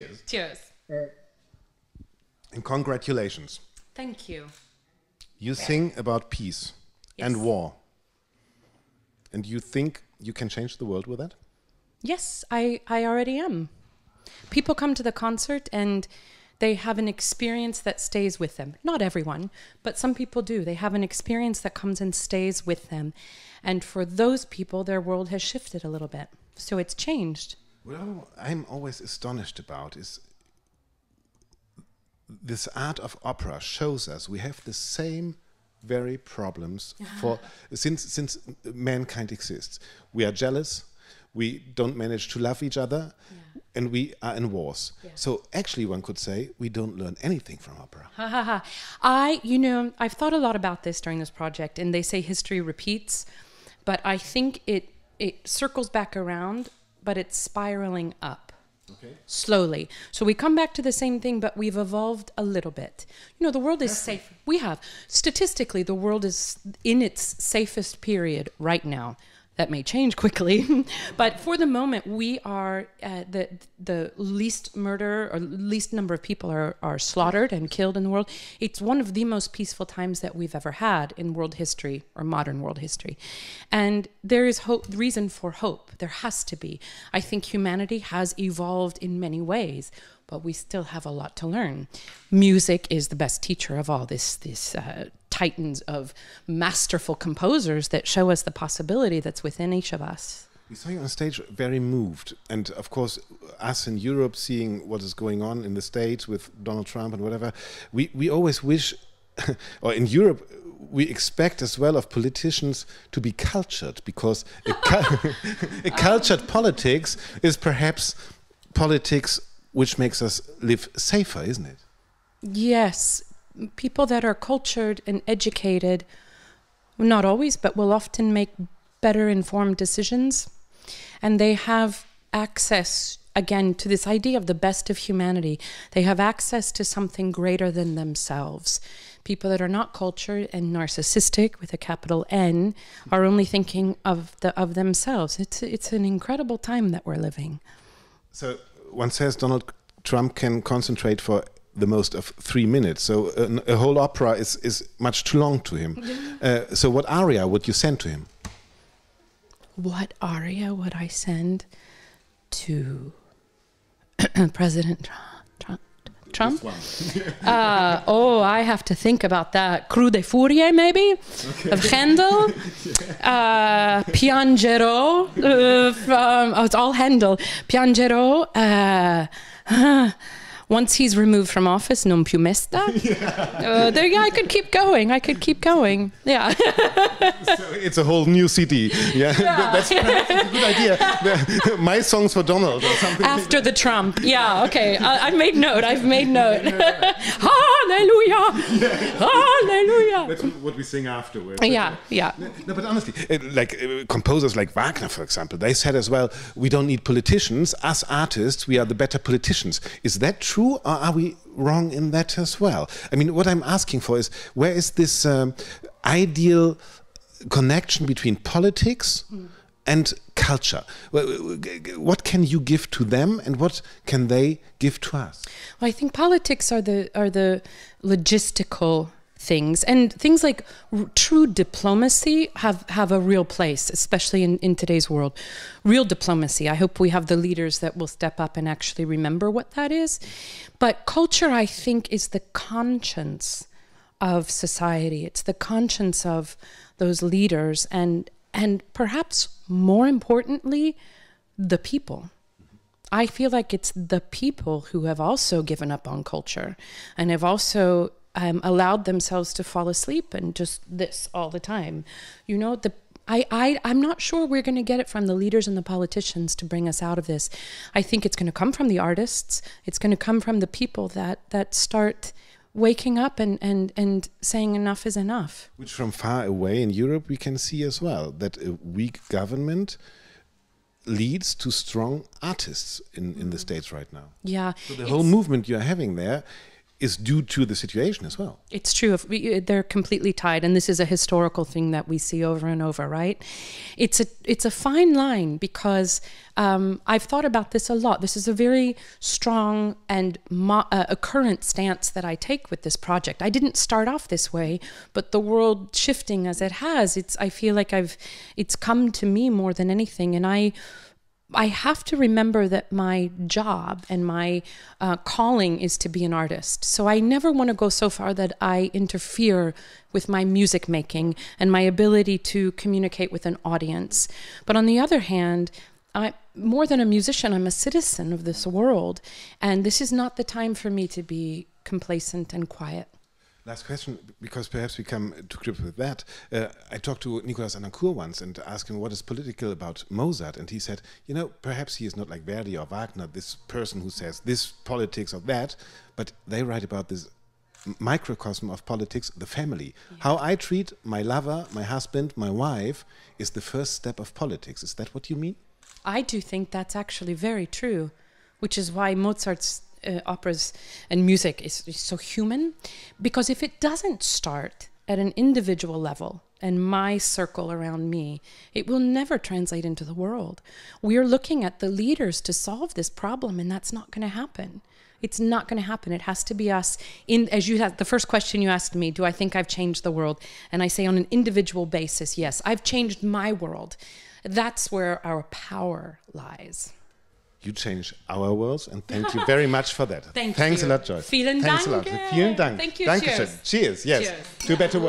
Cheers. Cheers. And congratulations. Thank you. You sing about peace and war. And you think you can change the world with that? Yes, I already am. People come to the concert and they have an experience that stays with them. Not everyone, but some people do. They have an experience that comes and stays with them. And for those people, their world has shifted a little bit. So it's changed. What I'm always astonished about is this art of opera shows us we have the same very problems for since mankind exists. We are jealous, we don't manage to love each other, and we are in wars. So actually one could say we don't learn anything from opera. I've thought a lot about this during this project, and they say history repeats, but I think it circles back around, but it's spiraling up. Okay. Slowly. So we come back to the same thing, but we've evolved a little bit. You know, the world is safe. We have. Statistically, the world is in its safest period right now. That may change quickly. But for the moment, we are the least murder or least number of people are slaughtered and killed in the world. It's one of the most peaceful times that we've ever had in world history or modern world history. And there is reason for hope. There has to be. I think humanity has evolved in many ways, but we still have a lot to learn. Music is the best teacher of all this titans of masterful composers that show us the possibility that's within each of us. We saw you on stage very moved, and of course us in Europe seeing what is going on in the States with Donald Trump and whatever, we always wish, or in Europe we expect as well of politicians to be cultured, because a cultured politics is perhaps politics which makes us live safer, isn't it? Yes. People that are cultured and educated, not always, but will often make better informed decisions. And they have access, again, to this idea of the best of humanity. They have access to something greater than themselves. People that are not cultured and narcissistic, with a capital N, are only thinking of themselves. It's an incredible time that we're living. So one says Donald Trump can concentrate for the most of 3 minutes, so a whole opera is much too long to him. So what aria would you send to him? What aria would I send to President Trump? I have to think about that. Cru de Furie, maybe? Okay. Of Handel. Piangerò. It's all Handel. Piangerò. Once he's removed from office, non più mesta. I could keep going. Yeah. So it's a whole new CD. Yeah. That's perhaps a good idea. My songs for Donald or something. After the Trump. Yeah, okay. I've made note. Hallelujah. Hallelujah. That's what we sing afterwards. Yeah. No, but honestly, composers like Wagner, for example, they said as well, we don't need politicians. Us artists, we are the better politicians. Is that true, or are we wrong in that as well? I mean, what I'm asking for is, where is this ideal connection between politics and culture? What can you give to them, and what can they give to us? Well, I think politics are the logistical things, and things like true diplomacy have a real place, especially in today's world. Real diplomacy. I hope we have the leaders that will step up and actually remember what that is. But culture, I think, is the conscience of society. It's the conscience of those leaders, and perhaps more importantly, the people. I feel like it's the people who have also given up on culture and have also allowed themselves to fall asleep and just this all the time. You know, I'm not sure we're going to get it from the leaders and the politicians to bring us out of this. I think it's going to come from the artists. It's going to come from the people that start waking up and saying enough is enough. Which from far away in Europe we can see as well, that a weak government leads to strong artists in the States right now. Yeah. So the whole movement you're having there is due to the situation as well. It's true. They're completely tied, and this is a historical thing that we see over and over, right? It's a fine line, because I've thought about this a lot. This is a very strong and a current stance that I take with this project. I didn't start off this way, but the world shifting as it has, I feel like it's come to me more than anything, and I have to remember that my job and my calling is to be an artist. So I never want to go so far that I interfere with my music making and my ability to communicate with an audience. But on the other hand, more than a musician, I'm a citizen of this world. And this is not the time for me to be complacent and quiet. Last question, because perhaps we come to grips with that. I talked to Nicolas Anancourt once and asked him what is political about Mozart, and he said, you know, perhaps he is not like Verdi or Wagner, this person who says this politics or that, but they write about this microcosm of politics, the family. Yeah. How I treat my lover, my husband, my wife is the first step of politics. Is that what you mean? I do think that's actually very true, which is why Mozart's operas and music is so human, because if it doesn't start at an individual level and my circle around me, it will never translate into the world. We are looking at the leaders to solve this problem, and that's not going to happen. It's not going to happen. It has to be us. As you had the first question you asked me, do I think I've changed the world? And I say on an individual basis, yes, I've changed my world. That's where our power lies. You change our worlds, and thank you very much for that. Thanks a lot, Joyce. Vielen Thanks Dank. a lot. Vielen Dank. Thank you. Dankeschön. Cheers. Cheers. Yes. Cheers. To a better world.